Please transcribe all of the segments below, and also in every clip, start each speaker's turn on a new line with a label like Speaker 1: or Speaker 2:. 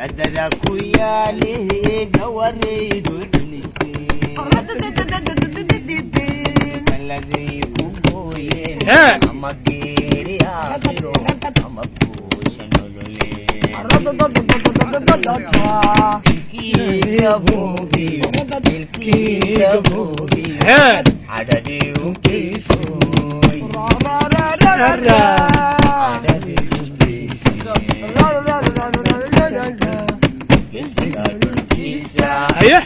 Speaker 1: adada ku yaale gawareedu dhunisay alladii ku gooyeen ama geeri aakhiro ama fuusha nolole ilkiga buugiyo adadii u kiisoy
Speaker 2: ايه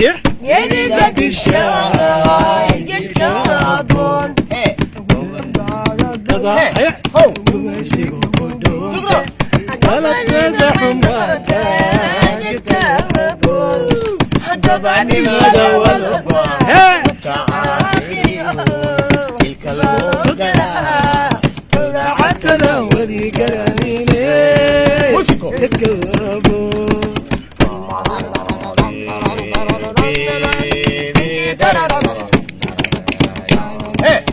Speaker 2: ايه
Speaker 1: يريد الشاي يشتاقون
Speaker 2: ايه هو ولا تسامحهم
Speaker 1: يتابعون طبعا هذا والله تلك الوقت
Speaker 2: طلعتنا ولي قرانيني تكربوا
Speaker 1: Hey!